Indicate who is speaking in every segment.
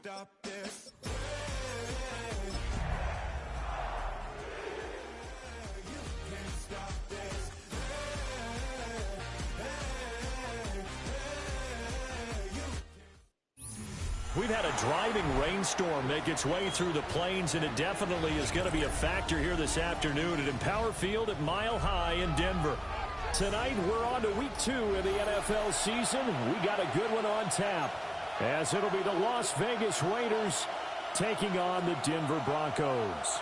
Speaker 1: stop this.
Speaker 2: We've had a driving rainstorm make its way through the plains, and it definitely is going to be a factor here this afternoon at Empower Field at Mile High in Denver. Tonight, we're on to week 2 of the NFL season. We got a good one on tap, as it'll be the Las Vegas Raiders taking on the Denver Broncos.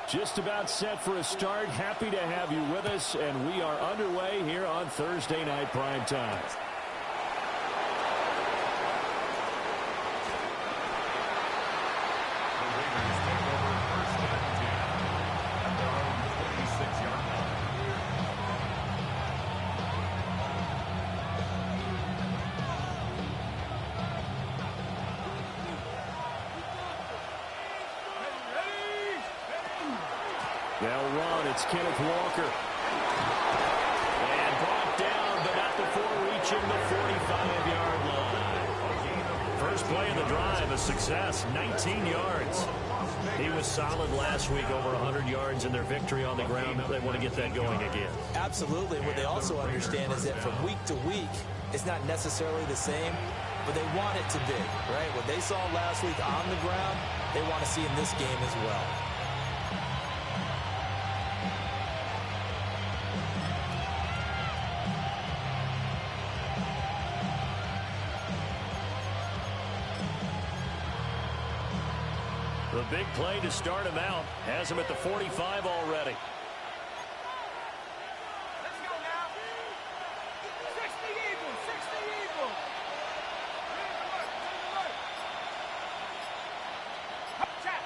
Speaker 2: Just about set for a start. Happy to have you with us, and we are underway here on Thursday Night Primetime. They'll run. It's Kenneth Walker. And brought down, but not before reaching the 45-yard line. First play of the drive, a success, 19 yards. He was solid last week, over 100 yards in their victory on the ground. They want to get that going again.
Speaker 3: Absolutely. What they also understand is that from week to week, it's not necessarily the same, but they want it to be, right? What they saw last week on the ground, they want to see in this game as well.
Speaker 2: The big play to start him out has him at the 45 already.
Speaker 4: Let's go now. 60 Eagles, 60 Eagles.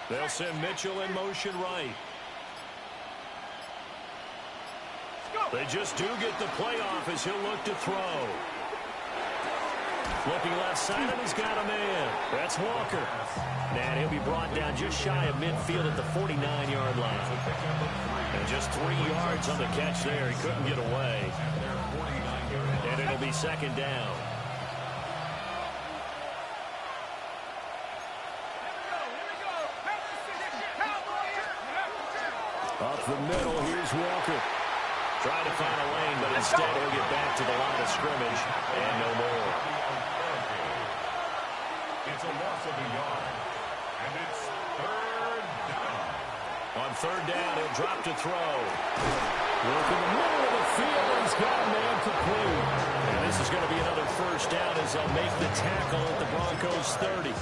Speaker 2: They'll send Mitchell in motion right. They just do get the play off as he'll look to throw. Looking left side, and he's got a man. That's Walker. And he'll be brought down just shy of midfield at the 49-yard line. And just 3 yards on the catch there. He couldn't get away. And it'll be second down. Up the middle, here's Walker. Trying to find a lane, but instead he'll get back to the line of scrimmage and no more.
Speaker 5: It's a loss of a yard, and it's third down.
Speaker 2: On third down, he'll drop to throw. Work in the middle of the field, and he's got a man complete. And this is going to be another first down as they'll make the tackle at the Broncos 30.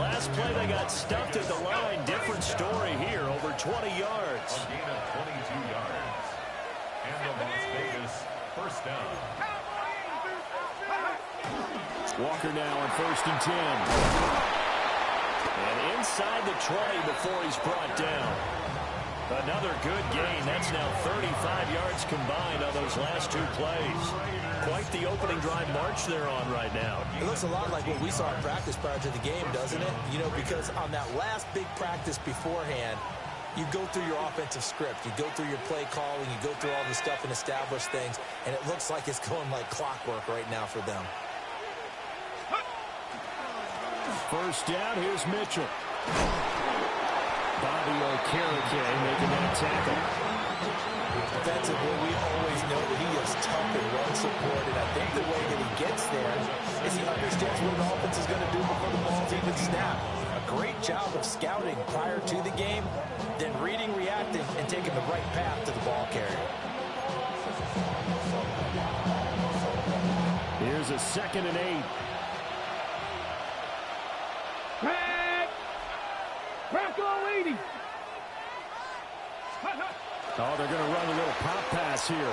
Speaker 2: Last play, they got stuffed at the line. Different story here, over 20 yards.
Speaker 5: A gain of 22 yards. And the Las Vegas first down.
Speaker 2: Walker now on 1st and 10. And inside the 20 before he's brought down. Another good gain. That's now 35 yards combined on those last 2 plays. Quite the opening drive march they're on right now.
Speaker 3: It looks a lot like what we saw in practice prior to the game, doesn't it? You know, because on that last big practice beforehand, you go through your offensive script. You go through your play calling. You go through all the stuff and establish things. And it looks like it's going like clockwork right now for them.
Speaker 2: First down, here's Mitchell. Bobby Okereke making that tackle.
Speaker 3: Defensively, we always know that he is tough and run support, and I think the way that he gets there is he understands what an offense is going to do before the ball's even snapped. A great job of scouting prior to the game, then reading, reacting, and taking the right path to the ball carrier.
Speaker 2: Here's a 2nd and 8. Oh, they're going to run a little pop pass here. And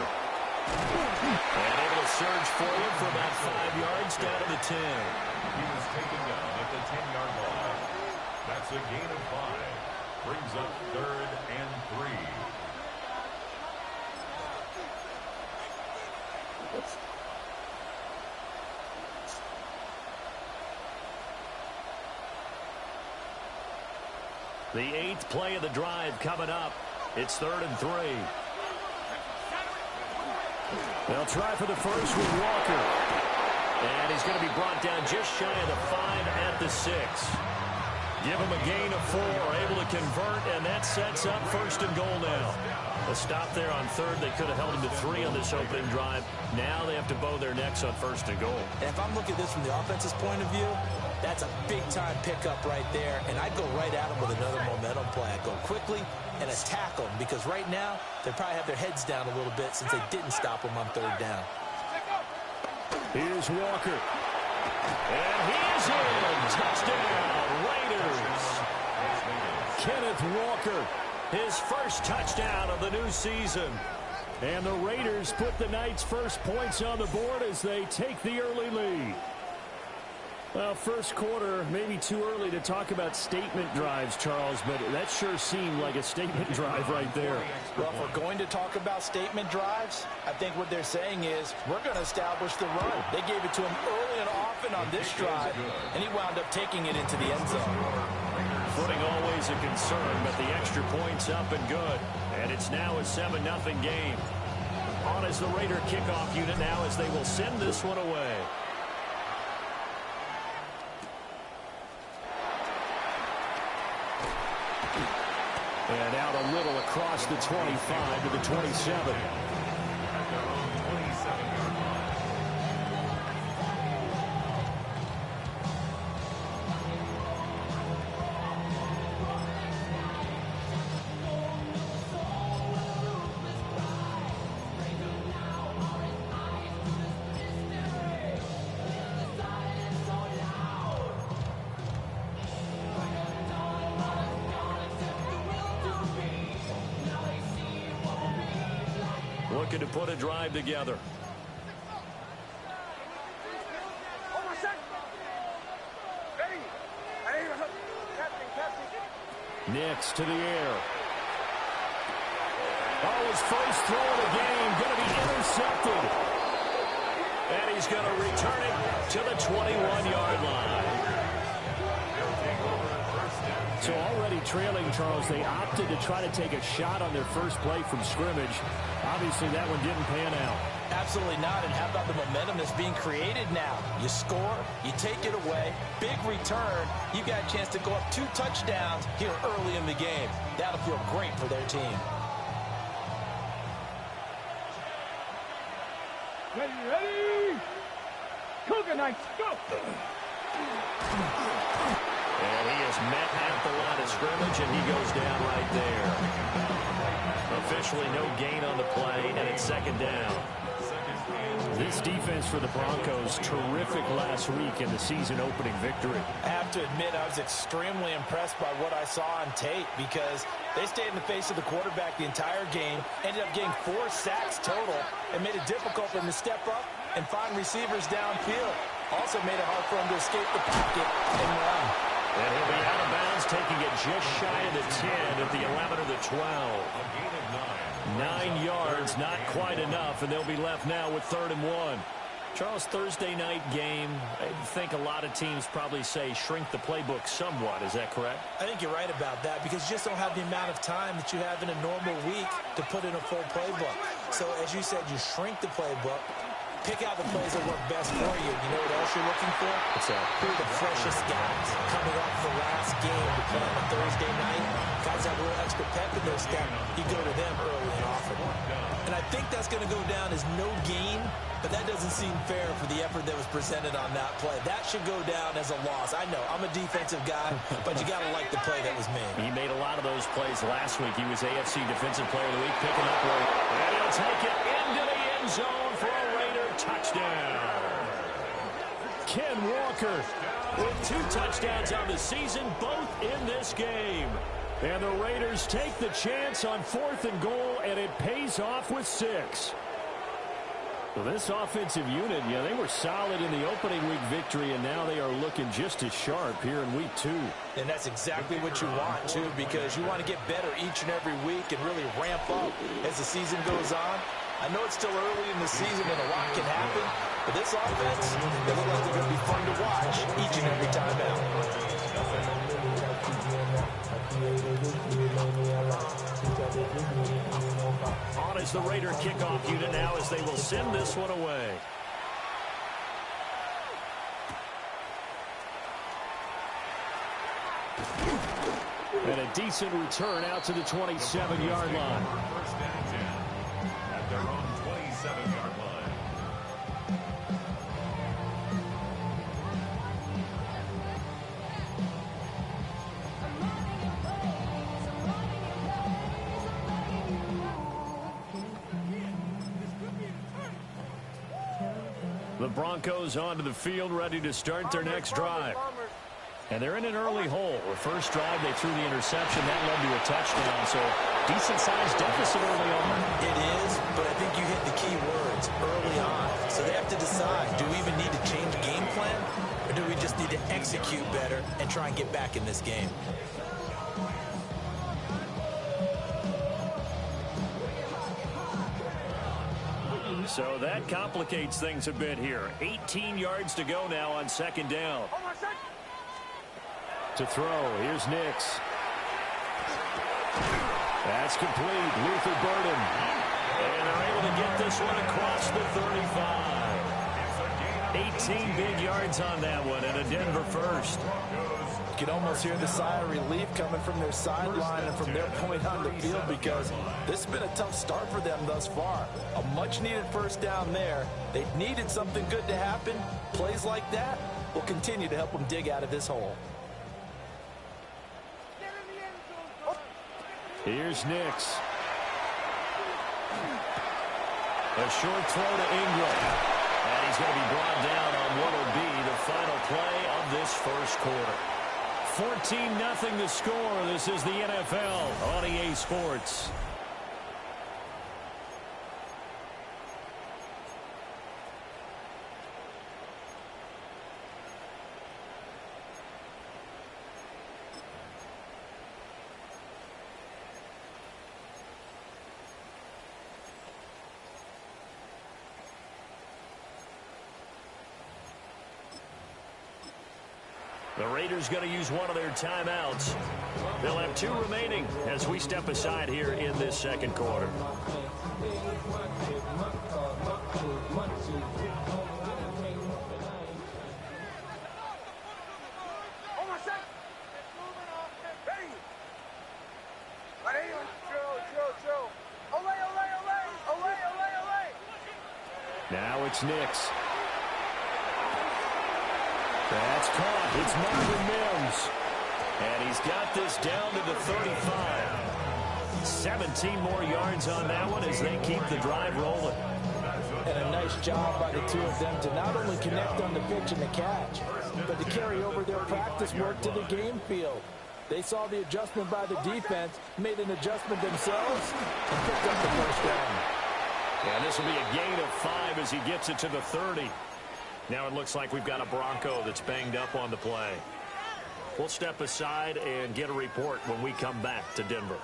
Speaker 2: able to surge forward for about 5 yards down to the 10.
Speaker 5: He was taken down at the 10-yard line. That's a gain of 5. Brings up 3rd and 3.
Speaker 2: The 8th play of the drive coming up. It's 3rd and 3. They'll try for the first with Walker. And he's going to be brought down just shy of the 5 at the 6. Give him a gain of 4, able to convert, and that sets up 1st and goal now. A stop there on 3rd. They could have held him to 3 on this opening drive. Now they have to bow their necks on 1st and goal.
Speaker 3: And if I'm looking at this from the offense's point of view, that's a big-time pickup right there, and I'd go right at him with another momentum play. I'd go quickly and attack them, because right now they probably have their heads down a little bit since they didn't stop him on 3rd down.
Speaker 2: Here's Walker. And he is in. Touchdown, Raiders. Kenneth Walker, his first touchdown of the new season. And the Raiders put the Knights' first points on the board as they take the early lead. Well, first quarter, maybe too early to talk about statement drives, Charles, but that sure seemed like a statement drive right there.
Speaker 3: Well, if we're going to talk about statement drives, I think what they're saying is we're going to establish the run. They gave it to him early and often on this drive, and he wound up taking it into the end zone.
Speaker 2: Footing always a concern, but the extra point's up and good. And it's now a 7-0 game. On as the Raider kickoff unit now as they will send this one away. And out a little across the 25 to the 27. Looking to put a drive together. Nix to the air. Oh, his first throw of the game going to be intercepted. And he's going to return it to the 21-yard line. So already trailing, Charles, they opted to try to take a shot on their first play from scrimmage. Obviously, that one didn't pan out.
Speaker 3: Absolutely not. And how about the momentum that's being created now? You score, you take it away, big return. You got a chance to go up 2 touchdowns here early in the game. That'll feel great for their team.
Speaker 4: Ready? Cougar Knights, go!
Speaker 2: And he is met at the line of scrimmage, and he goes down right there. Officially no gain on the play, and it's 2nd down. This defense for the Broncos, terrific last week in the season-opening victory.
Speaker 3: I have to admit, I was extremely impressed by what I saw on tape because they stayed in the face of the quarterback the entire game, ended up getting 4 sacks total, and made it difficult for him to step up and find receivers downfield. Also made it hard for him to escape the pocket and run.
Speaker 2: And he'll be out of bounds, taking it just shy of the 10 at the 11 or the 12.
Speaker 5: A gain of 9.
Speaker 2: 9 yards, not quite enough, and they'll be left now with 3rd and 1. Charles, Thursday night game, I think a lot of teams probably say shrink the playbook somewhat. Is that correct?
Speaker 3: I think you're right about that because you just don't have the amount of time that you have in a normal week to put in a full playbook. So, as you said, you shrink the playbook. Pick out the plays that work best for you. You know what else you're looking for?
Speaker 2: What's that?
Speaker 3: Who are the freshest guys coming off the last game to play on a Thursday night? Guys have a little extra pep in their step. You go to them early and often. And I think that's going to go down as no gain, but that doesn't seem fair for the effort that was presented on that play. That should go down as a loss. I know, I'm a defensive guy, but you got to like the play that was made.
Speaker 2: He made a lot of those plays last week. He was AFC Defensive Player of the Week, picking up where, and he'll take it into the end zone for a Raider touchdown. Ken Walker with 2 touchdowns on the season, both in this game. And the Raiders take the chance on 4th and goal, and it pays off with 6. Well, this offensive unit, yeah, they were solid in the opening week victory, and now they are looking just as sharp here in week 2.
Speaker 3: And that's exactly what you want, too, because you want to get better each and every week and really ramp up as the season goes on. I know it's still early in the season and a lot can happen, but this offense, they look like they're going to be fun to watch each and every time out.
Speaker 2: is the Raider kickoff unit now as they will send this one away. And a decent return out to the 27-yard line.
Speaker 5: First and 10 at their own 27-yard line.
Speaker 2: The Broncos onto the field, ready to start their next drive. And they're in an early hole. The first drive, they threw the interception. That led to a touchdown, so decent-sized deficit early on.
Speaker 3: It is, but I think you hit the key words, early on. So they have to decide, do we even need to change game plan, or do we just need to execute better and try and get back in this game?
Speaker 2: So that complicates things a bit here. 18 yards to go now on second down. To throw, here's Nix. That's complete. Luther Burden. And they're able to get this one across the 35. 18 big yards on that one, and a Denver first.
Speaker 3: You can almost hear the sigh of relief coming from their sideline and from their point on the field, because this has been a tough start for them thus far. A much-needed first down there. They needed something good to happen. Plays like that will continue to help them dig out of this hole.
Speaker 2: Here's Nix. A short throw to Ingram. And he's going to be brought down on what will be the final play of this first quarter. 14-0 the score. This is the NFL on EA Sports. The Raiders going to use one of their timeouts. They'll have 2 remaining as we step aside here in this second quarter. Now it's Nix. That's caught. It's Marvin Mims. And he's got this down to the 35. 17 more yards on that one as they keep the drive rolling.
Speaker 3: And a nice job by the two of them to not only connect on the pitch and the catch, but to carry over their practice work to the game field. They saw the adjustment by the defense, made an adjustment themselves, and picked up the first down.
Speaker 2: And this will be a gain of 5 as he gets it to the 30. Now it looks like we've got a Bronco that's banged up on the play. We'll step aside and get a report when we come back to Denver.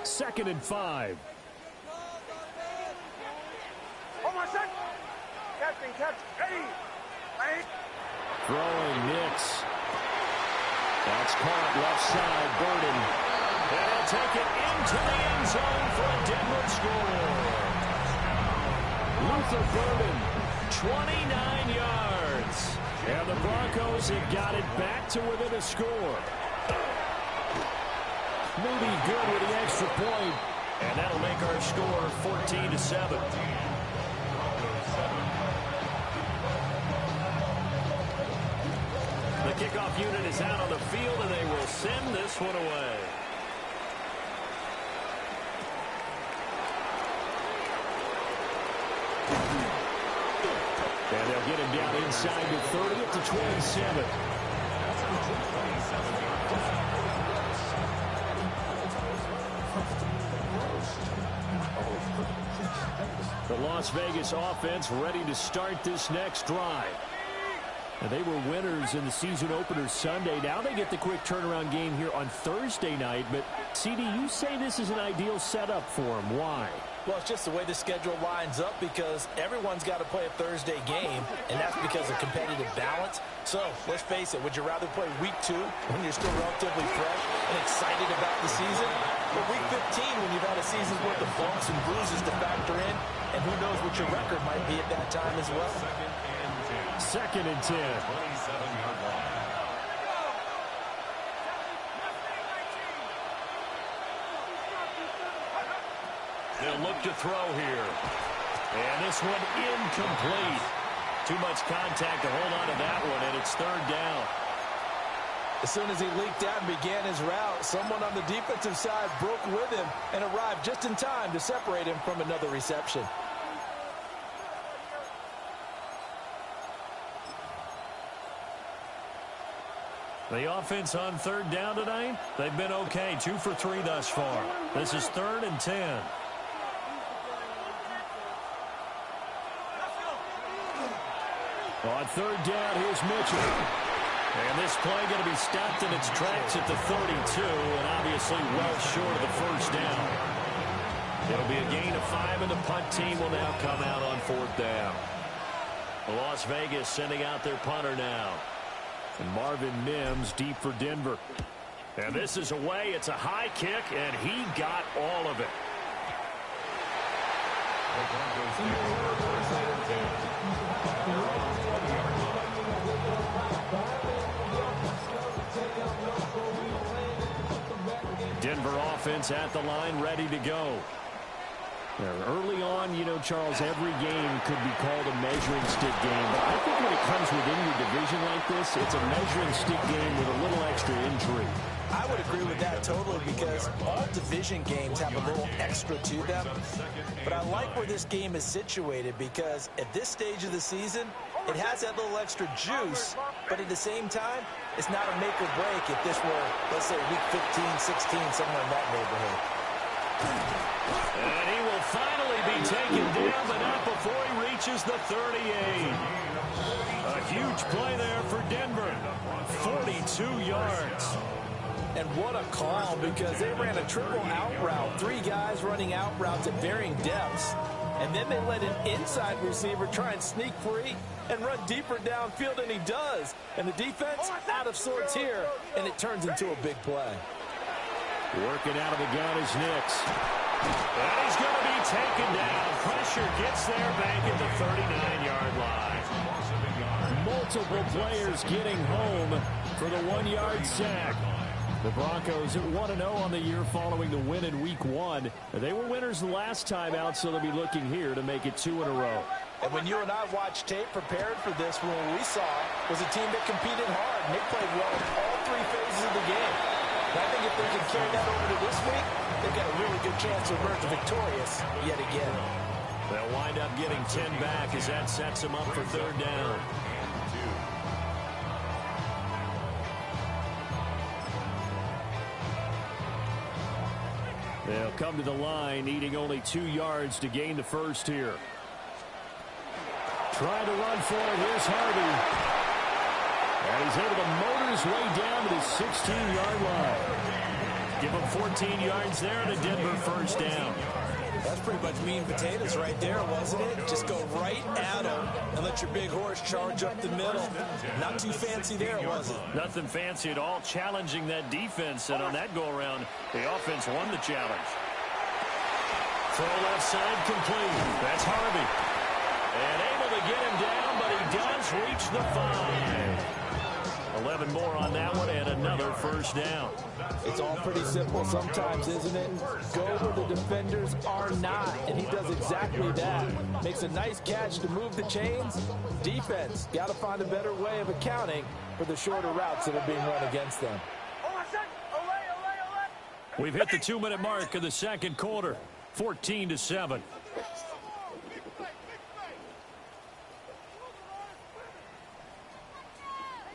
Speaker 2: Second and 5. Throwing Nix. That's caught left side, Burden. And he'll take it into the end zone for a Denver score. Luther Burden, 29 yards. And the Broncos have got it back to within a score. Moody good with the extra point. And that'll make our score 14-7. The kickoff unit is out on the field, and they will send this one away. And they'll get him down inside the 30 at the 27. The Las Vegas offense ready to start this next drive. And they were winners in the season opener Sunday. Now they get the quick turnaround game here on Thursday night. But, CD, you say this is an ideal setup for them. Why?
Speaker 3: Well, it's just the way the schedule lines up because everyone's got to play a Thursday game, and that's because of competitive balance. So, let's face it, would you rather play week 2 when you're still relatively fresh and excited about the season? Or week 15 when you've had a season's worth of bumps and bruises to factor in, and who knows what your record might be at that time as well?
Speaker 2: Second and 10.
Speaker 5: 27-yard line.
Speaker 2: They'll look to throw here. And this one incomplete. Too much contact to hold on to that one, and it's third down.
Speaker 3: As soon as he leaked out and began his route, someone on the defensive side broke with him and arrived just in time to separate him from another reception.
Speaker 2: The offense on third down tonight, they've been okay. 2 for 3 thus far. This is third and 10. On third down, here's Mitchell. And this play going to be stopped in its tracks at the 32, and obviously well short of the first down. It'll be a gain of 5, and the punt team will now come out on fourth down. Las Vegas sending out their punter now. And Marvin Mims deep for Denver. And this is away. It's a high kick, and he got all of it. Denver offense at the line, ready to go. Early on, you know, Charles, every game could be called a measuring stick game. But I think when it comes within your division like this, it's a measuring stick game with a little extra intrigue.
Speaker 3: I would agree with that totally because all division games have a little extra to them. But I like where this game is situated because at this stage of the season, it has that little extra juice, but at the same time, it's not a make or break if this were, let's say, week 15, 16, somewhere in that neighborhood.
Speaker 2: And he will finally be taken down, but not before he reaches the 38. A huge play there for Denver. 42 yards.
Speaker 3: And what a call because they ran a triple out route. 3 guys running out routes at varying depths. And then they let an inside receiver try and sneak free and run deeper downfield, and he does. And the defense out of sorts here, and it turns into a big play.
Speaker 2: Working out of the gun is Nix. And he's going to be taken down. Pressure gets there back at the 39-yard line. Multiple players getting home for the 1-yard sack. The Broncos 1-0 on the year following the win in Week 1. They were winners the last time out, so they'll be looking here to make it 2 in a row.
Speaker 3: And when you and I watched tape prepared for this, what we saw was a team that competed hard, and they played well in all 3 phases of the game. And I think if they can carry that over to this week, they've got a really good chance to emerge victorious yet again.
Speaker 2: They'll wind up getting 10 back as that sets them up for third down. They'll come to the line, needing only 2 yards to gain the first here. Trying to run for it. Here's Harvey. And he's able to motor his way down to the 16-yard line. Give him 14 yards there and a Denver first down.
Speaker 3: That's pretty much meat and potatoes right there, wasn't it? Just go right at them and let your big horse charge up the middle. Not too fancy there, was it?
Speaker 2: Nothing fancy at all, challenging that defense. And on that go-around, the offense won the challenge. Throw left side complete. That's Harvey. And able to get him down, but he does reach the 5. 11 more on that one and another first down.
Speaker 3: It's all pretty simple sometimes, isn't it? Go where the defenders are not, and he does exactly that. Makes a nice catch to move the chains. Defense, got to find a better way of accounting for the shorter routes that are being run against them.
Speaker 2: We've hit the 2-minute mark of the second quarter, 14-7.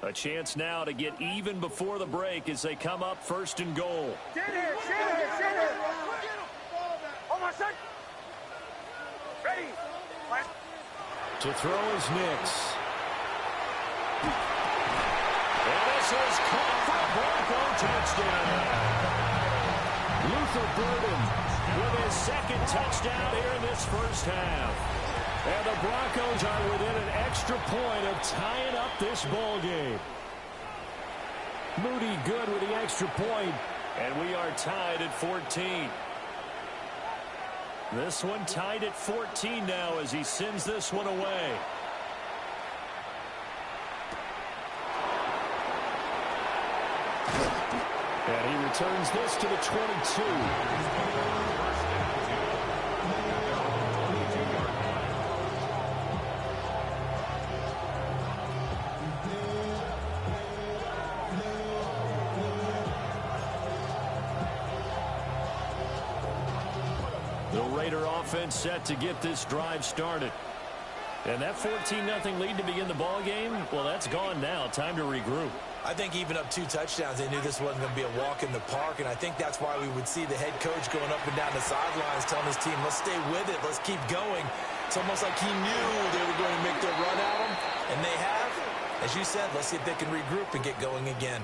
Speaker 2: A chance now to get even before the break as they come up first and goal.
Speaker 4: Sit here. Ready.
Speaker 2: To throw is Nix. And this is caught for a Bronco touchdown. Luther Burden with his second touchdown here in this first half. And the Broncos are within an extra point of tying up this ball game. Moody good with the extra point, and we are tied at 14. This one tied at 14 now as he sends this one away. And he returns this to the 22. The Raider offense set to get this drive started. And that 14-0 lead to begin the ball game, well, that's gone now. Time to regroup.
Speaker 3: I think even up 2 touchdowns, they knew this wasn't going to be a walk in the park, and I think that's why we would see the head coach going up and down the sidelines telling his team, let's stay with it, let's keep going. It's almost like he knew they were going to make their run at him, and they have. As you said, let's see if they can regroup and get going again.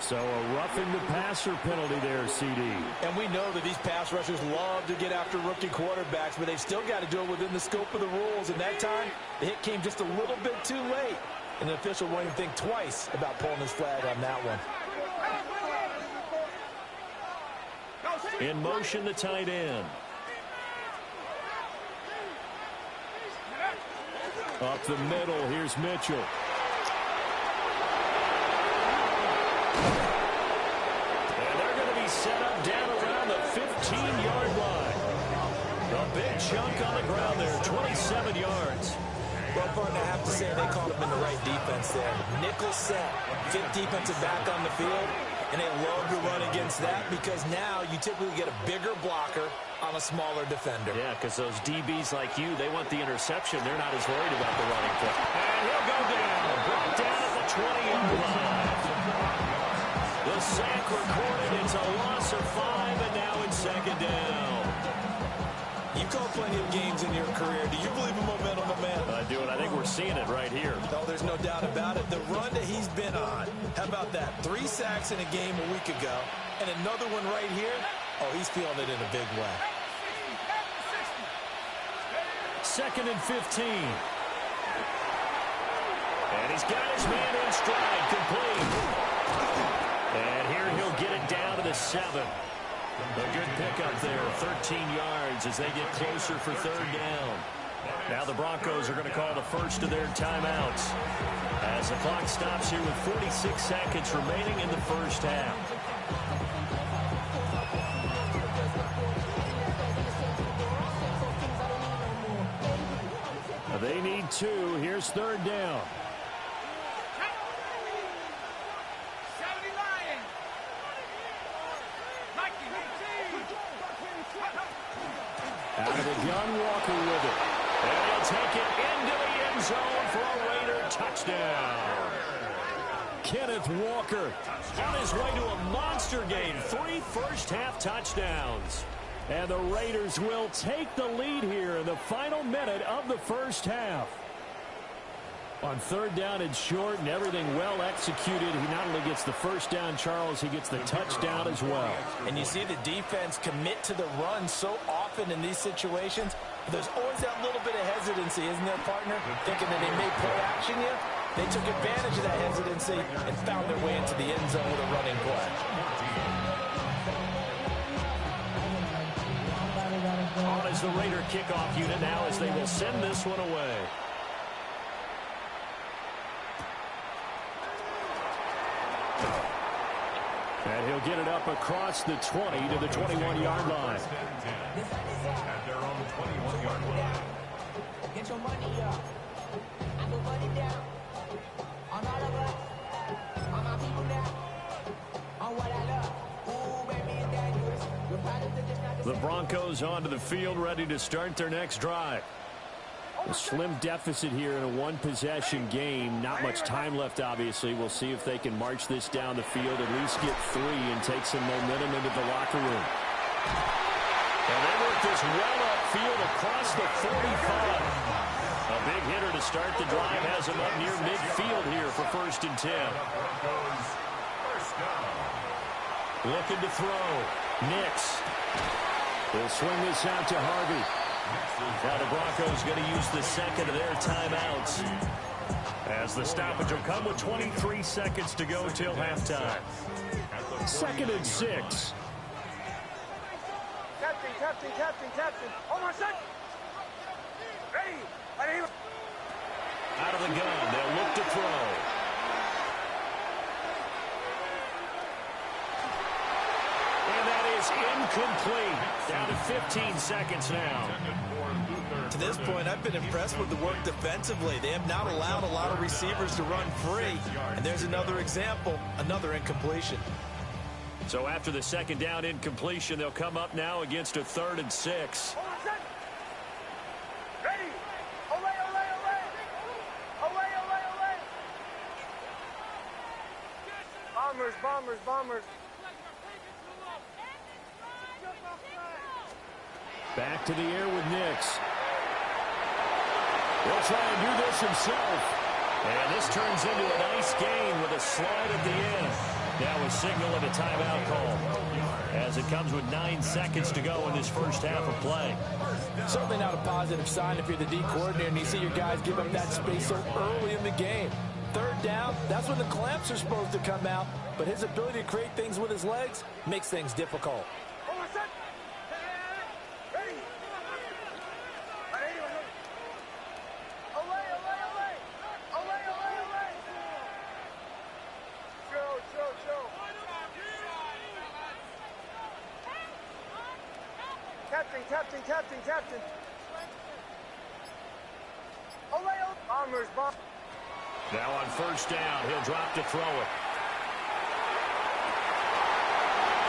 Speaker 2: So a roughing the passer penalty there, CD.
Speaker 3: And we know that these pass rushers love to get after rookie quarterbacks, but they've still got to do it within the scope of the rules. And that time, the hit came just a little bit too late. And the official won't even think twice about pulling his flag on that one.
Speaker 2: In motion, the tight end. Up the middle, here's Mitchell. And they're going to be set up down around the 15-yard line. A big chunk on the ground there, 27 yards.
Speaker 3: Well, partner, I have to say they called him in the right defense there. Nickel set, 5th defensive back on the field, and they love to run against that because now you typically get a bigger blocker on a smaller defender.
Speaker 2: Yeah, because those DBs like you, they want the interception. They're not as worried about the running play. And he'll go down. Brought down at the 20-yard line. The sack recorded. It's a loss of 5, and now it's second down.
Speaker 3: You've called plenty of games in your career. Do you believe in momentum, my man?
Speaker 2: I do, and I think we're seeing it right here.
Speaker 3: No, there's no doubt about it. The run that he's been on, how about that? 3 sacks in a game a week ago, and another one right here. Oh, he's feeling it in a big way.
Speaker 2: 2nd and 15. And he's got his man in stride, complete. And here he'll get it down to the 7. A good pickup there, 13 yards as they get closer for 3rd down. Now the Broncos are going to call the first of their timeouts as the clock stops here with 46 seconds remaining in the first half. They need 2. Here's 3rd down. Out of the gun, Walker with it. And he'll take it into the end zone for a Raider touchdown. Kenneth Walker on his way to a monster game. 3 first-half touchdowns. And the Raiders will take the lead here in the final minute of the first half. On 3rd down and short and everything well executed, he not only gets the first down, Charles, he gets the touchdown as well.
Speaker 3: And you see the defense commit to the run so often in these situations. There's always that little bit of hesitancy, isn't there, partner? Thinking that they may play action you. They took advantage of that hesitancy and found their way into the end zone with a running play.
Speaker 2: On is the Raider kickoff unit now as they will send this one away. And he'll get it up across the 20 to the 21-yard line.
Speaker 5: At their own 21-yard line.
Speaker 1: Get your money up. I put money down. On all of us. On my people now. On what I love. Ooh, baby, it's dangerous. Your products are just not
Speaker 2: The Broncos onto the field, ready to start their next drive. A slim deficit here in a one-possession game. Not much time left, obviously. We'll see if they can march this down the field, at least get 3 and take some momentum into the locker room. And they work this well upfield across the 45. A big hitter to start the drive has him up near midfield here for 1st and 10. Looking to throw. Nix They'll swing this out to Harvey. Now the Broncos going to use the second of their timeouts, as the stoppage will come with 23 seconds to go till halftime. 2nd and 6.
Speaker 4: Captain. Hold on a sec. Ready.
Speaker 2: Out of the gun, they'll look to throw. And that is incomplete. Down to 15 seconds now.
Speaker 3: To this point, I've been impressed with the work defensively. They have not allowed a lot of receivers to run free. And there's another example, another incompletion.
Speaker 2: So after the second down incompletion, they'll come up now against a 3rd and 6.
Speaker 4: Hold on a sec. Ready. Ole. Bombers.
Speaker 2: Back to the air with Nix. He'll try and do this himself. And this turns into a nice gain with a slide at the end. Now a signal and a timeout call, as it comes with 9 seconds to go in this first half of play.
Speaker 3: Certainly not a positive sign if you're the D coordinator and you see your guys give up that space so early in the game. 3rd down, that's when the clamps are supposed to come out, but his ability to create things with his legs makes things difficult.
Speaker 4: Hold on a sec. Ready. Captain. Bombers.
Speaker 2: Now on 1st down, he'll drop to throw it.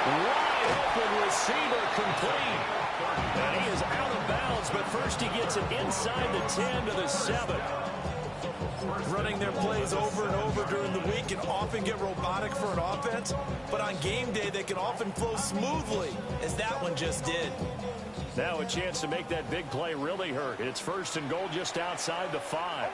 Speaker 2: Wide open receiver, complete. And he is out of bounds, but first he gets it inside the 10 to the 7.
Speaker 3: Running their plays over and over during the week can often get robotic for an offense, but on game day they can often flow smoothly, as that one just did.
Speaker 2: Now a chance to make that big play really hurt. It's 1st and goal just outside the 5.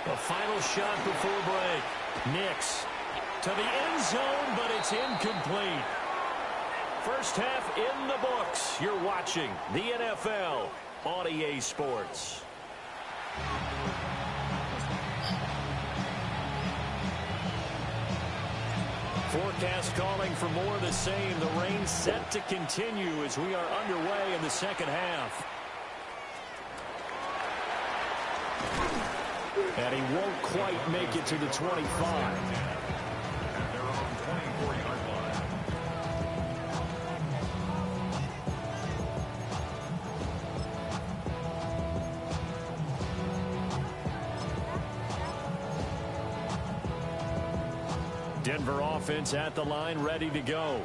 Speaker 2: The final shot before break. Nix to the end zone, but it's incomplete. First half in the books. You're watching the NFL on EA Sports. Forecast calling for more of the same. The rain set to continue as we are underway in the second half. And he won't quite make it to the 25.
Speaker 5: At their own 24-yard line.
Speaker 2: Denver offense at the line, ready to go.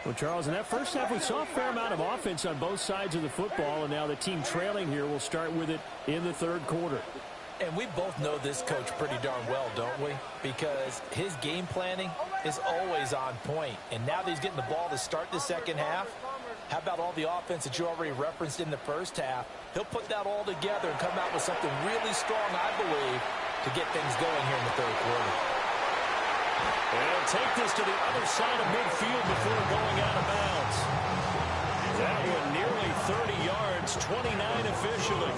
Speaker 6: Well, Charles, in that first half, we saw a fair amount of offense on both sides of the football, and now the team trailing here will start with it in the 3rd quarter.
Speaker 3: And we both know this coach pretty darn well, don't we? Because his game planning is always on point. And now that he's getting the ball to start the second half, how about all the offense that you already referenced in the first half? He'll put that all together and come out with something really strong, I believe, to get things going here in the 3rd quarter.
Speaker 2: And take this to the other side of midfield before going out of bounds. That one nearly 30 yards, 29 officially.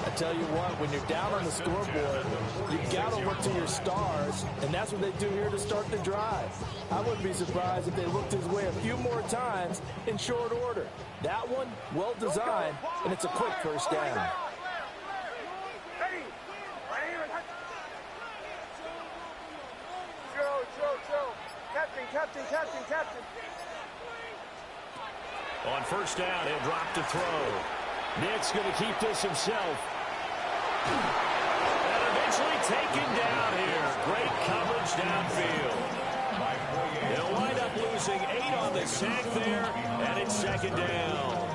Speaker 6: I tell you what, when you're down on the scoreboard, you've got to look to your stars, and that's what they do here to start the drive. I wouldn't be surprised if they looked his way a few more times in short order. That one, well designed, and it's a quick first down.
Speaker 4: Captain.
Speaker 2: On 1st down, he'll drop to throw. Nick's going to keep this himself. And eventually taken down here. Great coverage downfield. They'll wind up losing 8 on the sack there, and it's 2nd down.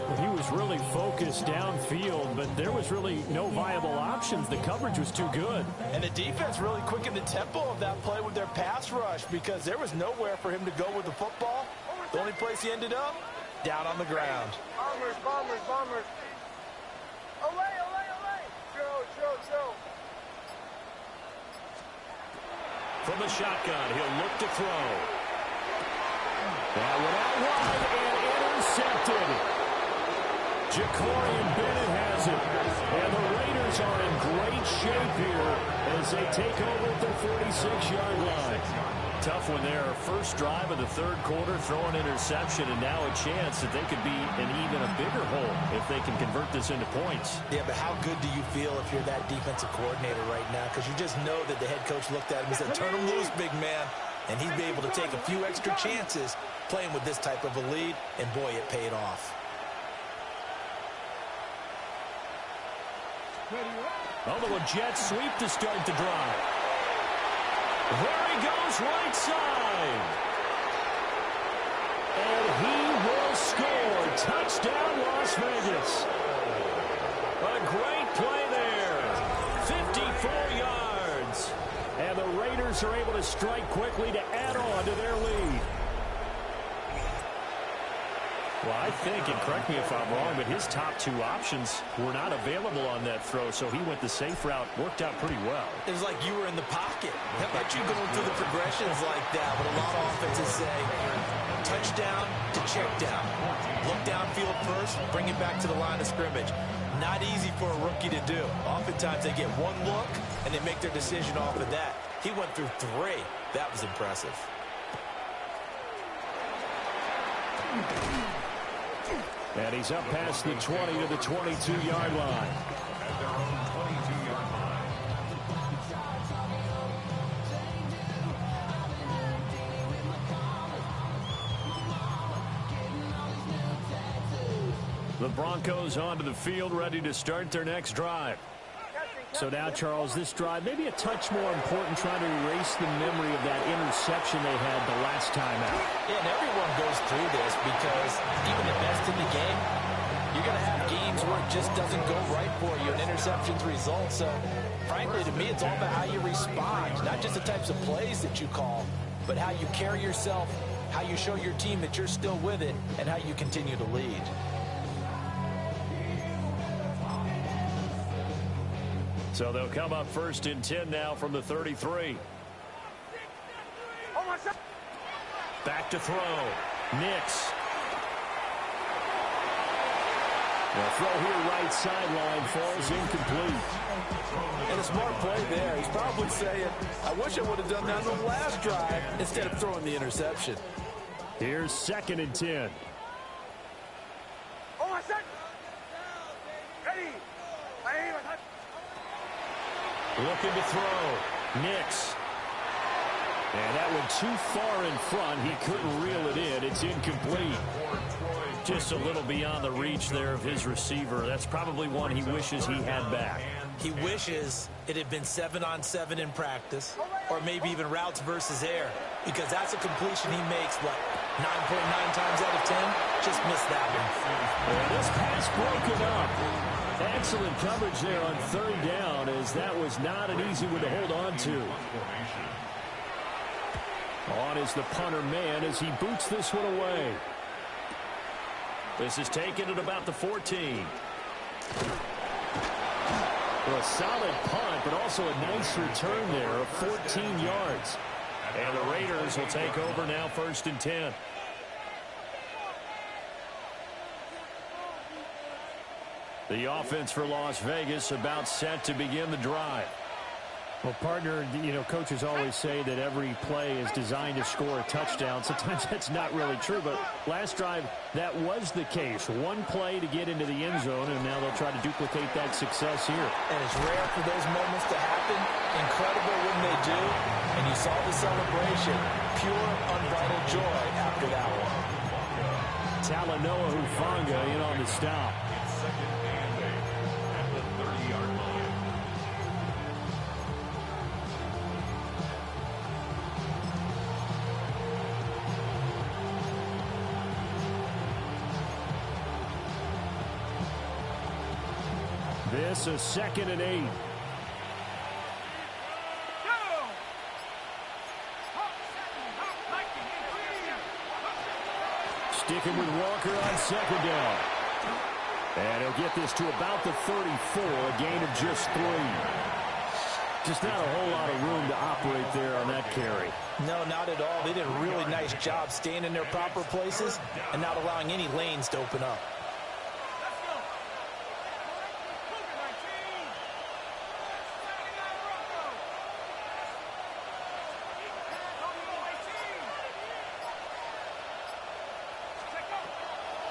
Speaker 2: Well, he was really focused downfield, but there was really no viable options. The coverage was too good.
Speaker 6: And the defense really quickened the tempo of that play with their pass rush because there was nowhere for him to go with the football. The only place he ended up, down on the ground.
Speaker 4: Bombers, bombers, bombers. Away, away, away. Show.
Speaker 2: From the shotgun, he'll look to throw. That went out wide and intercepted. Jacorian Bennett has it. And the Raiders are in great shape here as they take over at their 46-yard line. Tough one there. First drive of the third quarter, throw an interception, and now a chance that they could be in even a bigger hole if they can convert this into points.
Speaker 3: Yeah, but how good do you feel if you're that defensive coordinator right now? Because you just know that the head coach looked at him and said, turn him loose, big man. And he'd be able to take a few extra chances playing with this type of a lead, and boy, it paid off.
Speaker 2: Although a jet sweep to start the drive. There he goes, right side. And he will score. Touchdown, Las Vegas. A great play there. 54 yards. And the Raiders are able to strike quickly to add on to their lead. Well, I think, and correct me if I'm wrong, but his top two options were not available on that throw, so he went the safe route. Worked out pretty well.
Speaker 3: It was like you were in the pocket. How about you going through the progressions like that? But a lot of offenses say touchdown to check down. Look downfield first, bring it back to the line of scrimmage. Not easy for a rookie to do. Oftentimes they get one look, and they make their decision off of that. He went through three. That was impressive.
Speaker 2: And he's up past the 20 to the 22-yard line.
Speaker 5: At their own 22-yard line.
Speaker 2: The Broncos onto the field, ready to start their next drive. So now, Charles, this drive maybe a touch more important, trying to erase the memory of that interception they had the last time out.
Speaker 3: Yeah, and everyone goes through this because even the best in the game, you're going to have games where it just doesn't go right for you, and interceptions result. So, frankly, to me, it's all about how you respond, not just the types of plays that you call, but how you carry yourself, how you show your team that you're still with it, and how you continue to lead.
Speaker 2: So they'll come up first and 10 now from the 33. Back to throw. Nix. The throw here right sideline falls incomplete.
Speaker 6: And a smart play there. He's probably saying, I wish I would have done that on the last drive instead of throwing the interception.
Speaker 2: Here's second and 10. Looking to throw. Nix. And that went too far in front. He couldn't reel it in. It's incomplete. Just a little beyond the reach there of his receiver. That's probably one he wishes he had back.
Speaker 3: He wishes it had been 7-on-7 in practice, or maybe even routes versus air, because that's a completion he makes, what, 9.9 times out of 10? Just missed that one.
Speaker 2: And this pass broken up. Excellent coverage there on third down, as that was not an easy one to hold on to. On is the punter man as he boots this one away. This is taken at about the 14. Well, a solid punt, but also a nice return there of 14 yards. And the Raiders will take over now, first and 10. The offense for Las Vegas about set to begin the drive. Well, partner, you know, coaches always say that every play is designed to score a touchdown. Sometimes that's not really true, but last drive, that was the case. One play to get into the end zone, and now they'll try to duplicate that success here.
Speaker 3: And it's rare for those moments to happen. Incredible when they do. And you saw the celebration. Pure, unbridled joy after that one.
Speaker 2: Talanoa Hufanga in on the stop.
Speaker 5: Second and 8 at the 30-yard line.
Speaker 2: It's a 2nd and 8. Sticking with Walker on 2nd down. And he'll get this to about the 34, a gain of just 3. Just not a whole lot of room to operate there on that carry.
Speaker 3: No, not at all. They did a really nice job staying in their proper places and not allowing any lanes to open up.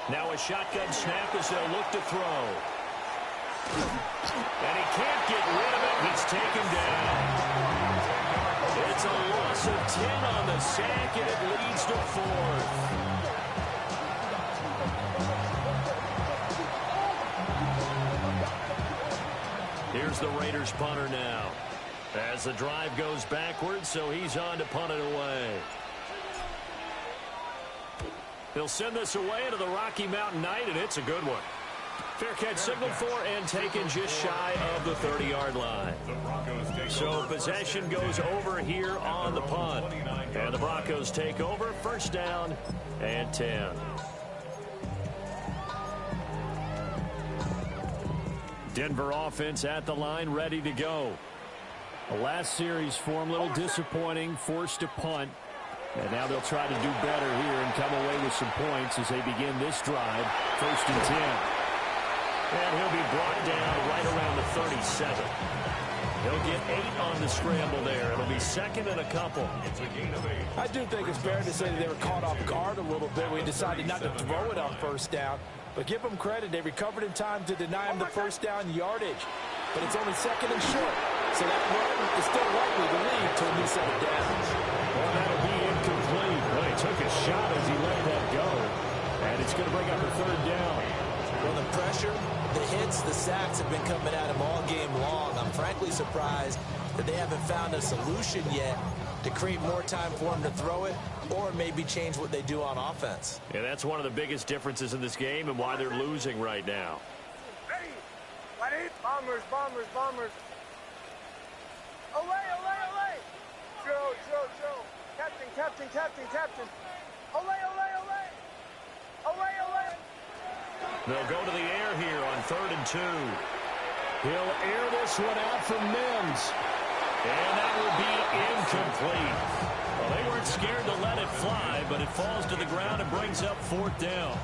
Speaker 2: Now a shotgun snap as they'll look to throw. And he can't get rid of it. He's taken down. It's a loss of 10 on the sack, and it leads to 4th. Here's the Raiders punter now. As the drive goes backwards, so he's on to punt it away. He'll send this away into the Rocky Mountain night, and it's a good one. Fair catch signaled for and taken just shy of the 30-yard line. So possession goes over here on the punt. And the Broncos take over, 1st down and 10. Denver offense at the line, ready to go. The last series for him, a little disappointing, forced to punt. And now they'll try to do better here and come away with some points as they begin this drive. 1st and 10. And he'll be brought down right around the 37. He'll get 8 on the scramble there. It'll be 2nd and a couple. It's a gain of 8.
Speaker 6: I do think it's fair to say that they were caught off guard a little bit. We decided not to throw it on 1st down. But give them credit. They recovered in time to deny him the 1st down yardage. But it's only 2nd and short. So that run is still likely to lead to a new set of downs.
Speaker 2: Well, that'll be incomplete. Well, he took a shot as he let that go. And it's going to bring up a 3rd down.
Speaker 3: Well, the pressure, the hits, the sacks have been coming at him all game long. I'm frankly surprised that they haven't found a solution yet to create more time for him to throw it or maybe change what they do on offense.
Speaker 2: Yeah, that's one of the biggest differences in this game and why they're losing right now.
Speaker 4: Ready? Ready? Bombers, bombers, bombers. Away, away, away. Joe, Joe, Joe. Captain, captain, captain, captain. Away, away, away. Away, away.
Speaker 2: They'll go to the air here on 3rd and 2. He'll air this one out from Mims. And that will be incomplete. Well, they weren't scared to let it fly, but it falls to the ground and brings up 4th down.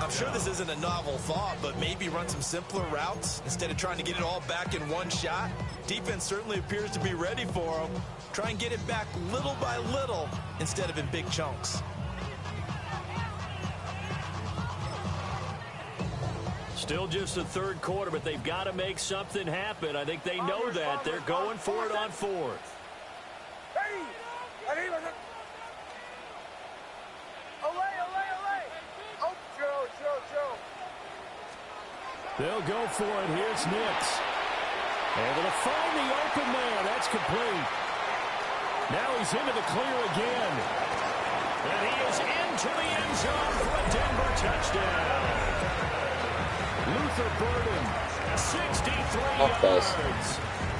Speaker 3: I'm sure this isn't a novel thought, but maybe run some simpler routes instead of trying to get it all back in one shot. Defense certainly appears to be ready for them. Try and get it back little by little instead of in big chunks.
Speaker 2: Still just the 3rd quarter, but they've got to make something happen. I think they know that. They're going for it on 4th.
Speaker 4: Ready? Ready? Away, away, away. Oh, Joe, Joe, Joe.
Speaker 2: They'll go for it. Here's Nix. Able to find the open man. That's complete. Now he's into the clear again. And he is into the end zone for a Denver touchdown. Luther Burden, 63 yards.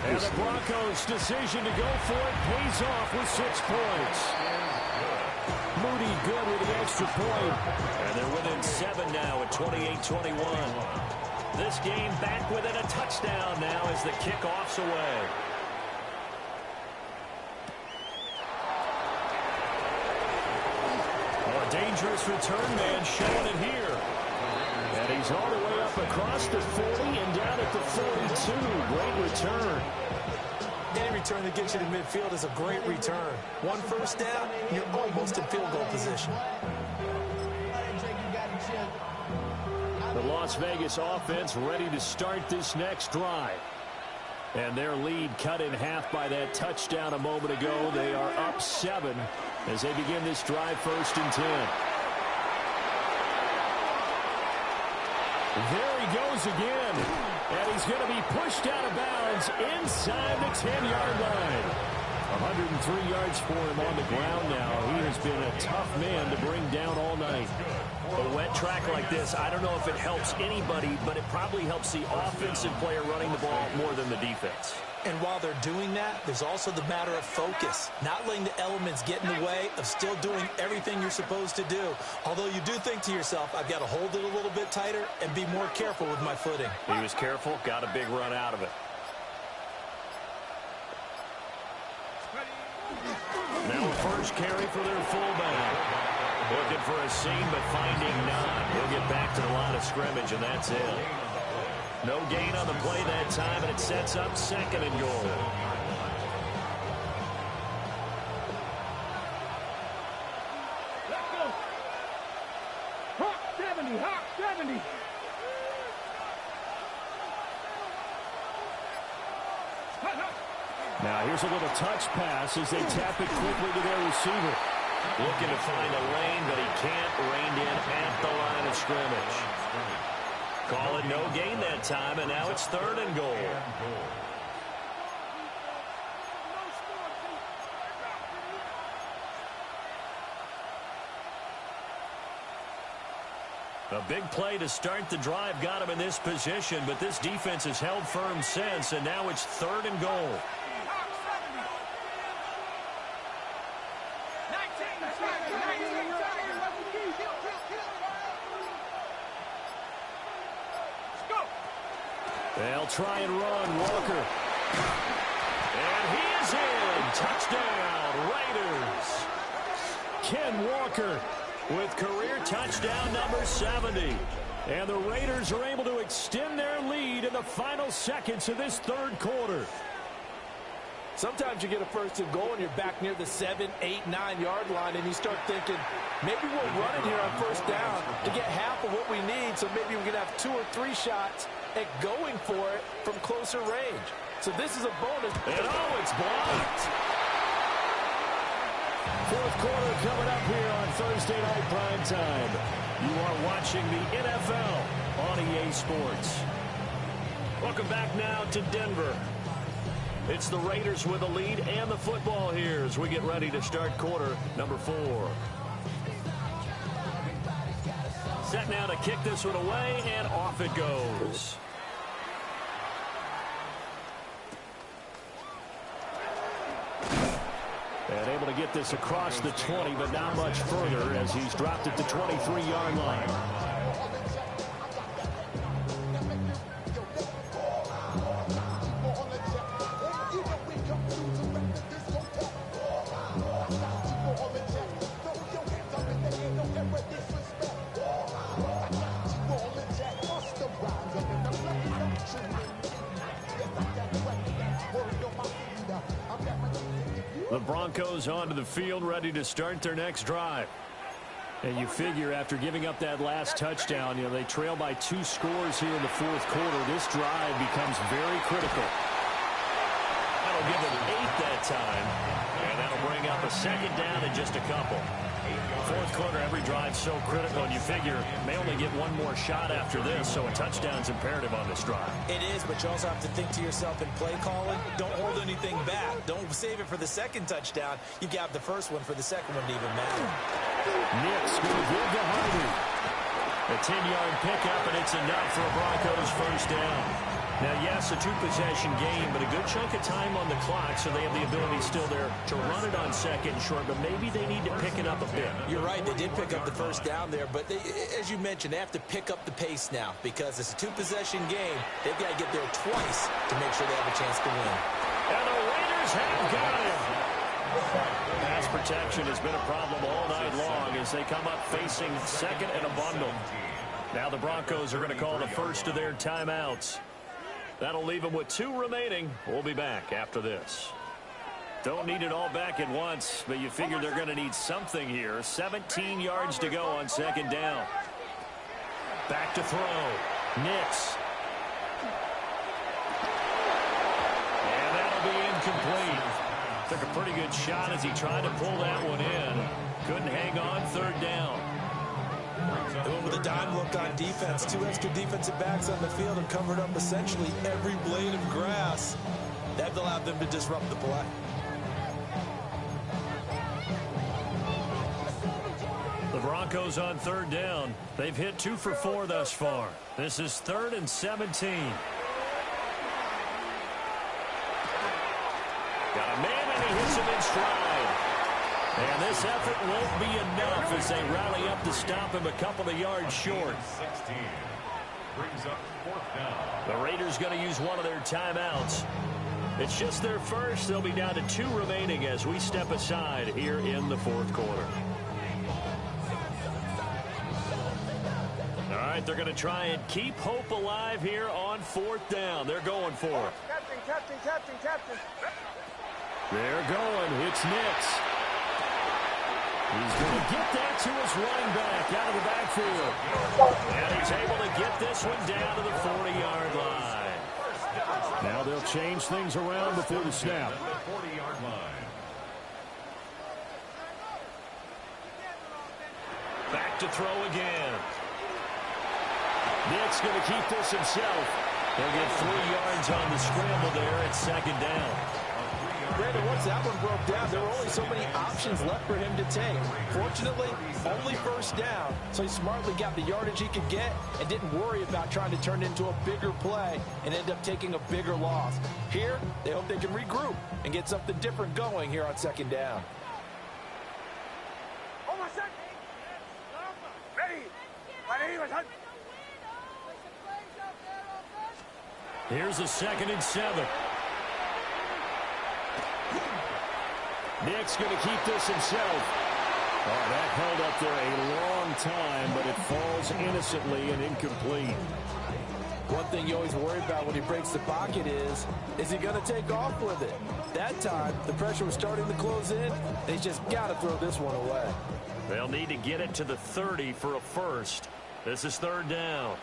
Speaker 2: And the Broncos' decision to go for it pays off with 6 points. Moody good with the extra point. And they're within 7 now at 28-21. This game back within a touchdown now as the kickoff's away. A dangerous return man showing it here. And he's all the way up across the 40 and down at the 42. Great return.
Speaker 3: Any return that gets you to midfield is a great return. 1 first down, you're almost in field goal position.
Speaker 2: The Las Vegas offense ready to start this next drive. And their lead cut in half by that touchdown a moment ago. They are up 7 as they begin this drive, 1st and 10. There he goes again. And he's going to be pushed out of bounds inside the 10-yard line. 103 yards for him on the ground now. He has been a tough man to bring down all night.
Speaker 7: A wet track like this, I don't know if it helps anybody, but it probably helps the offensive player running the ball more than the defense.
Speaker 3: And while they're doing that, there's also the matter of focus. Not letting the elements get in the way of still doing everything you're supposed to do. Although you do think to yourself, I've got to hold it a little bit tighter and be more careful with my footing.
Speaker 7: He was careful, got a big run out of it.
Speaker 2: Now a first carry for their fullback. Looking for a seam, but finding none. He'll get back to the line of scrimmage, and that's it. No gain on the play that time, and it sets up 2nd and goal.
Speaker 4: Hawk 70, Hawk 70.
Speaker 2: Now here's a little touch pass as they tap it quickly to their receiver.
Speaker 7: Looking to find a lane, but he can't. Reined in at the line of scrimmage. Call it no gain that time, and now it's 3rd and goal.
Speaker 2: A big play to start the drive got him in this position, but this defense has held firm since, and now it's 3rd and goal. They'll try and run. Walker. And he is in. Touchdown, Raiders. Ken Walker with career touchdown number 70. And the Raiders are able to extend their lead in the final seconds of this 3rd quarter.
Speaker 6: Sometimes you get a 1st and goal and you're back near the 7, 8, 9 yard line and you start thinking, maybe we'll run it here on 1st down to get half of what we need, so maybe we can have 2 or 3 shots at going for it from closer range. So this is a bonus.
Speaker 2: And it's blocked. 4th quarter coming up here on Thursday Night Prime Time. You are watching the NFL on EA Sports. Welcome back now to Denver. It's the Raiders with the lead and the football here as we get ready to start quarter number 4. Set now to kick this one away, and off it goes. And able to get this across the 20, but not much further as he's dropped at the 23-yard line. The Broncos onto the field, ready to start their next drive. And you figure after giving up that last touchdown, they trail by 2 scores here in the 4th quarter. This drive becomes very critical. That'll give them 8 that time. And that'll bring up a 2nd down in just a couple. 4th quarter, every drive so critical, and you figure may only get one more shot after this, so a touchdown's imperative on this drive.
Speaker 3: It is, but you also have to think to yourself in play calling, don't hold anything back. Don't save it for the 2nd touchdown. You got the 1st one for the 2nd one to even matter.
Speaker 2: Nick's going to give to Hardy. A 10-yard pickup, and it's enough for a Broncos 1st down. Now, yes, a 2-possession game, but a good chunk of time on the clock, so they have the ability still there to run it on 2nd and short, but maybe they need to pick it up a bit.
Speaker 3: You're right. They did pick up the 1st down there, but as you mentioned, they have to pick up the pace now because it's a 2-possession game. They've got to get there twice to make sure they have a chance to win.
Speaker 2: And the Raiders have got him. Pass protection has been a problem all night long as they come up facing 2nd and a bundle. Now the Broncos are going to call the first of their timeouts. That'll leave them with 2 remaining. We'll be back after this. Don't need it all back at once, but you figure they're going to need something here. 17 yards to go on 2nd down. Back to throw. Nix. And that'll be incomplete. Took a pretty good shot as he tried to pull that one in. Couldn't hang on 3rd down.
Speaker 3: They went with a dime look on defense. 2 extra defensive backs on the field and covered up essentially every blade of grass. That allowed them to disrupt the play.
Speaker 2: Broncos on third down. They've hit 2 for 4 thus far. This is 3rd and 17. Got a man, and he hits him in stride. And this effort won't be enough as they rally up to stop him a couple of yards short.
Speaker 5: 16 brings up 4th down.
Speaker 2: The Raiders going to use one of their timeouts. It's just their first. They'll be down to 2 remaining as we step aside here in the 4th quarter. All right, they're going to try and keep hope alive here on 4th down. They're going for it.
Speaker 4: Captain.
Speaker 2: They're going. It's Nix. He's going to get that to his running back out of the backfield. And he's able to get this one down to the 40-yard line. Now they'll change things around before the snap.
Speaker 5: 40-yard line.
Speaker 2: Back to throw again. Nick's going to keep this himself. He'll get 3 yards on the scramble there at 2nd down.
Speaker 6: Brandon, once that one broke down, there were only so many options left for him to take. Fortunately, only 1st down, so he smartly got the yardage he could get and didn't worry about trying to turn it into a bigger play and end up taking a bigger loss. Here, they hope they can regroup and get something different going here on 2nd down.
Speaker 2: Here's a 2nd and 7. Nick's going to keep this himself. Oh, that held up there a long time, but it falls innocently and incomplete.
Speaker 6: One thing you always worry about when he breaks the pocket is he going to take off with it? That time, the pressure was starting to close in, and he's just got to throw this one away.
Speaker 2: They'll need to get it to the 30 for a first. This is 3rd down.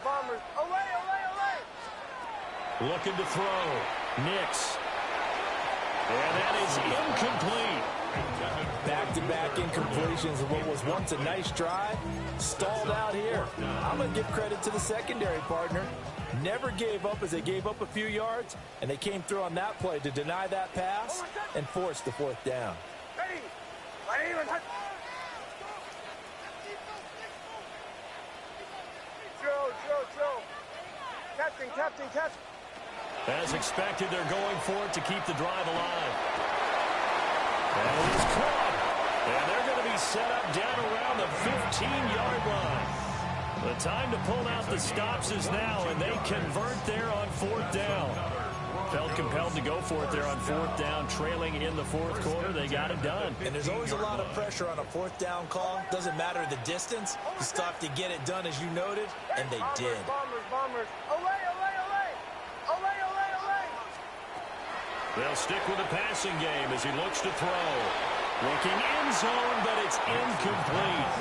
Speaker 4: Bombers.
Speaker 2: Looking to throw. Nix. And that is incomplete.
Speaker 6: Back-to-back incompletions of what was once a nice drive. Stalled out here. I'm going to give credit to the secondary partner. Never gave up as they gave up a few yards, and they came through on that play to deny that pass and force the 4th down.
Speaker 4: Joe. Captain.
Speaker 2: As expected, they're going for it to keep the drive alive. And he's caught. And they're going to be set up down around the 15-yard line. The time to pull out the stops is now, and they convert there on 4th down. Felt compelled to go for it there on 4th down, trailing in the 4th quarter. They got it done.
Speaker 6: And there's always a lot of pressure on a 4th down call. Doesn't matter the distance. You still have to get it done, as you noted, and they did.
Speaker 4: Bombers. Olay.
Speaker 2: They'll stick with the passing game as he looks to throw. Looking in zone, but it's incomplete.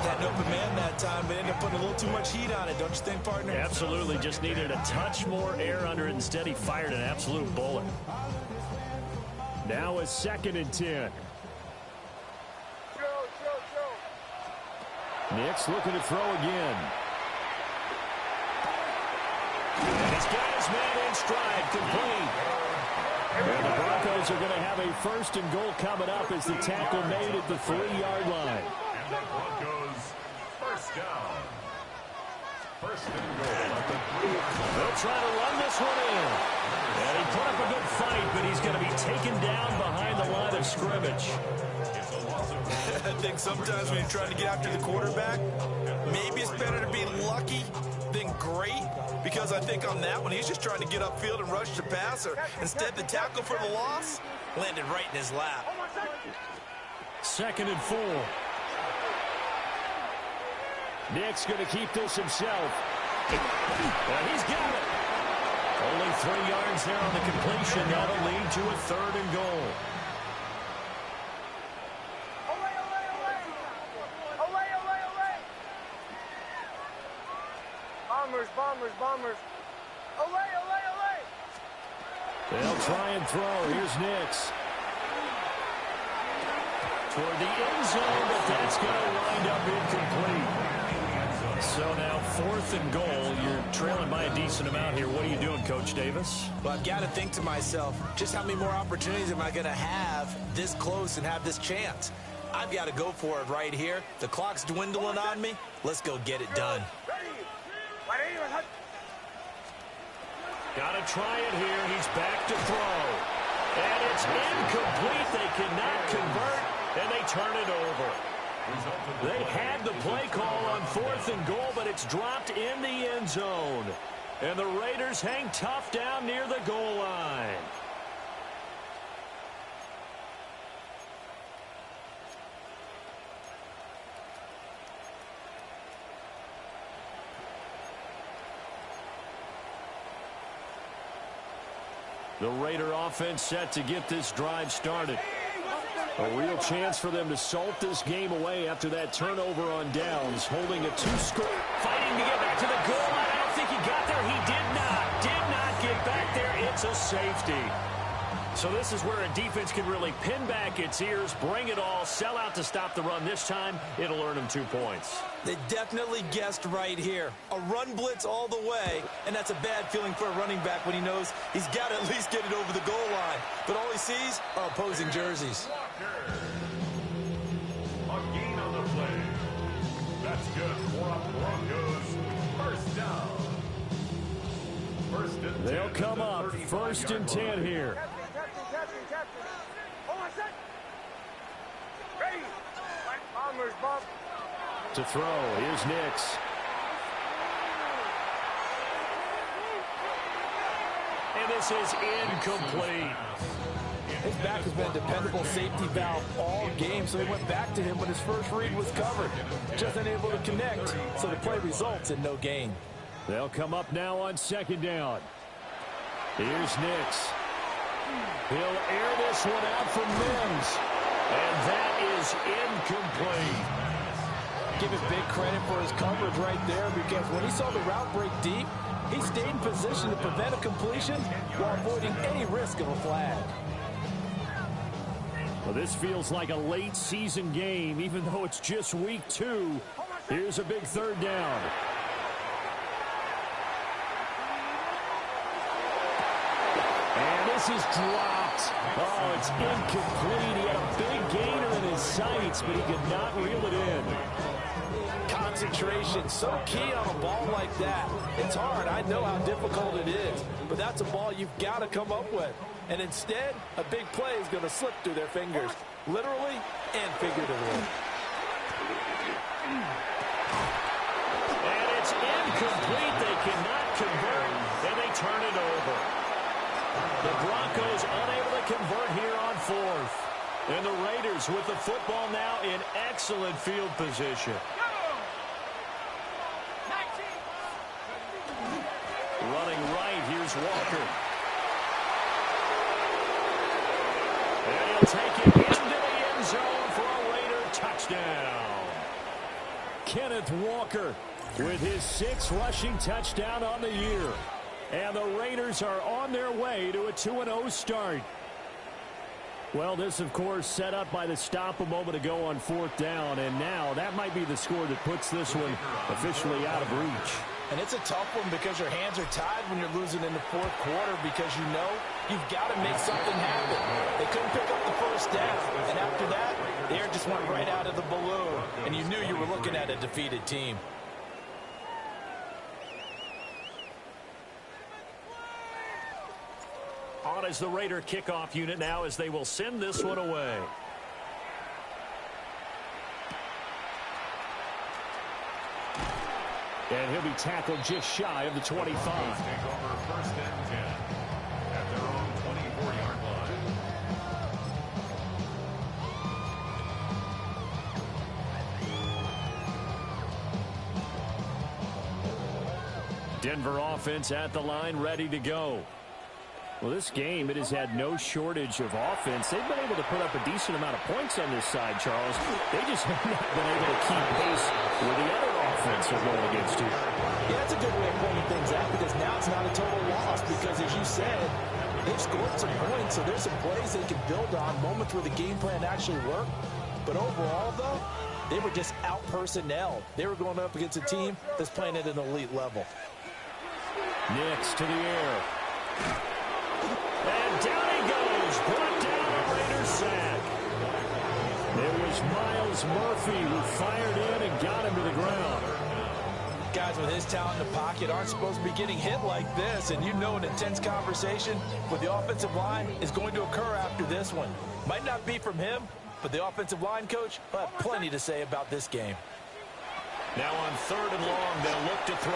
Speaker 6: Had an open man that time, but ended up putting a little too much heat on it, don't you think, partner?
Speaker 2: Absolutely. Just needed a touch more air under it. Instead, he fired an absolute bullet. Now a 2nd and 10. Nick's looking to throw again. And he's got his man in stride, complete. And the Broncos are going to have a 1st and goal coming up as the tackle made at the 3-yard line.
Speaker 5: And the Broncos 1st down. 1st and goal at the 3-yard line.
Speaker 2: They'll try to run this one in. And he put up a good fight, but he's going to be taken down behind the line of scrimmage.
Speaker 6: I think sometimes when you're trying to get after the quarterback, maybe it's better to be lucky than great, because I think on that one, he's just trying to get upfield and rush the passer. Instead, the tackle for the loss landed right in his lap.
Speaker 2: 2nd and 4. Nick's going to keep this himself. And he's got it. Only 3 yards there on the completion. That'll lead to a 3rd and goal.
Speaker 4: Bombers. Olay.
Speaker 2: They'll try and throw. Here's Nix. Toward the end zone, but that's going to wind up incomplete. So now 4th and goal. You're trailing by a decent amount here. What are you doing, Coach Davis?
Speaker 3: Well, I've got to think to myself, just how many more opportunities am I going to have this close and have this chance? I've got to go for it right here. The clock's dwindling on me. Let's go get it done.
Speaker 2: Got to try it here. He's back to throw. And it's incomplete. They cannot convert, and they turn it over. They had the play call on 4th and goal, but it's dropped in the end zone. And the Raiders hang tough down near the goal line. The Raider offense set to get this drive started. A real chance for them to salt this game away after that turnover on downs, holding a 2-score. Fighting to get back to the goal line. I don't think he got there. He did not get back there. It's a safety. So this is where a defense can really pin back its ears, bring it all, sell out to stop the run. This time, it'll earn them 2 points.
Speaker 3: They definitely guessed right here. A run blitz all the way, and that's a bad feeling for a running back when he knows he's got to at least get it over the goal line. But all he sees are opposing jerseys.
Speaker 5: A gain on the play. That's good for Broncos. First down. First and 10.
Speaker 2: They'll come up. First and 10 here.
Speaker 4: Captain. Hold on a sec. Ready. Bombers, Bob.
Speaker 2: To throw, here's Nix. And this is incomplete.
Speaker 6: His back has been a dependable safety valve all game, so he went back to him when his first read was covered. Just unable to connect, so the play results in no gain.
Speaker 2: They'll come up now on 2nd down. Here's Nix. He'll air this one out for Mims. And that is incomplete.
Speaker 6: Give him big credit for his coverage right there, because when he saw the route break deep, he stayed in position to prevent a completion while avoiding any risk of a flag.
Speaker 2: Well, this feels like a late season game, even though it's just week 2. Here's a big 3rd down. And this is dropped. Oh, it's incomplete. He had a big gainer in his sights, but he could not reel it in.
Speaker 6: Concentration, so key on a ball like that. It's hard. I know how difficult it is, but that's a ball you've got to come up with. And instead, a big play is going to slip through their fingers, literally and figuratively.
Speaker 2: And it's incomplete. They cannot convert, and they turn it over. The Broncos unable to convert here on 4th. And the Raiders with the football now in excellent field position. Running right, here's Walker. And he'll take it into the end zone for a Raider touchdown. Kenneth Walker with his 6th rushing touchdown on the year. And the Raiders are on their way to a 2-0 start. Well, this, of course, set up by the stop a moment ago on 4th down. And now that might be the score that puts this one officially out of reach.
Speaker 6: And it's a tough one because your hands are tied when you're losing in the 4th quarter, because you know you've got to make something happen. They couldn't pick up the first down, and after that, the air just went right out of the balloon, and you knew you were looking at a defeated team.
Speaker 2: On as the Raider kickoff unit now, as they will send this one away. And he'll be tackled just shy of the 25.
Speaker 5: Take over first and 10 at their own 24-yard line.
Speaker 2: Denver offense at the line, ready to go. Well, this game, it has had no shortage of offense. They've been able to put up a decent amount of points on this side, Charles. They just have not been able to keep pace with the other offense they're going against here.
Speaker 6: Yeah, that's a good way of pointing things out, because now it's not a total loss, because as you said, they've scored some points, so there's some plays they can build on, moments where the game plan actually worked. But overall, though, They were just out-personnel. They were going up against a team that's playing at an elite level.
Speaker 2: Nix to the air. And down he goes. Brought down a Raiders sack. It was Miles Murphy who fired in and got him to the ground.
Speaker 6: Guys with his talent in the pocket aren't supposed to be getting hit like this, and you know an intense conversation with the offensive line is going to occur after this one. Might not be from him, but the offensive line coach will have plenty to say about this game.
Speaker 2: Now on 3rd and long, they'll look to throw.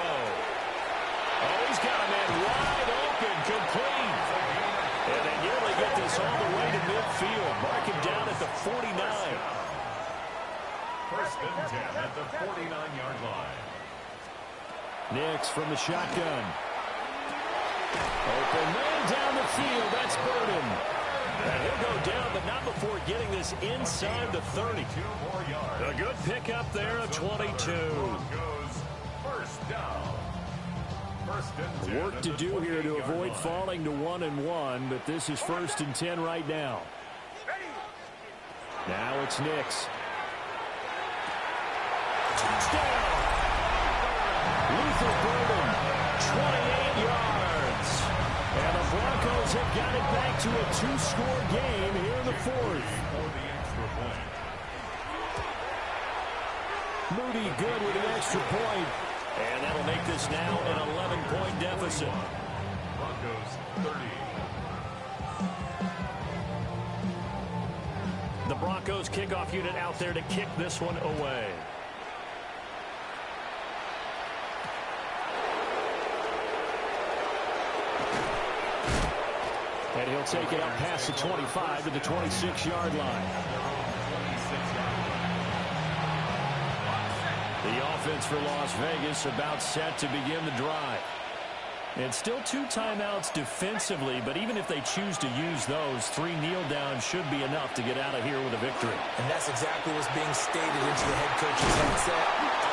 Speaker 2: Oh, he's got a man wide open, complete. And they nearly get this all the way to midfield. Mark him down at the 49.
Speaker 5: First and 10 at the 49-yard line.
Speaker 2: Nix from the shotgun. Open man down the field. That's Burden. And he'll go down, but not before getting this inside the 30.
Speaker 5: 2 more yards.
Speaker 2: A good pickup there of 22.
Speaker 5: Goes first down. First and 10
Speaker 2: Work to do here to avoid falling to 1-1, but this is 1st and 10 right now. Now it's Nix. Touchdown! Luther Burden, 28 yards. And the Broncos have got it back to a 2-score game here in the 4th.
Speaker 5: for the extra point.
Speaker 2: Moody good with an extra point. And that'll make this now an 11-point deficit.
Speaker 5: Broncos 30.
Speaker 2: The Broncos kickoff unit out there to kick this one away. And he'll take it up past the 25 to the 26-yard line. The offense for Las Vegas about set to begin the drive. And still 2 timeouts defensively, but even if they choose to use those, 3 kneel downs should be enough to get out of here with a victory.
Speaker 3: And that's exactly what's being stated into the head coach's headset.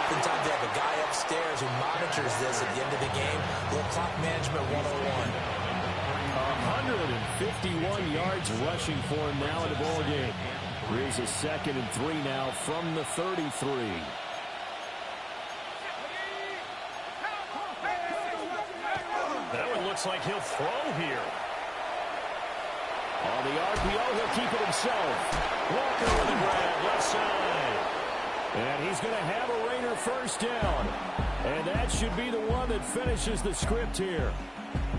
Speaker 3: Oftentimes they have a guy upstairs who monitors this at the end of the game. Little clock management 101.
Speaker 2: 151 yards rushing for him now in the ball game. Here's a 2nd and 3 now from the 33. That one looks like he'll throw here. On the RPO, he'll keep it himself. Walker with a grab, left side. And he's going to have a Raider first down. And that should be the one that finishes the script here.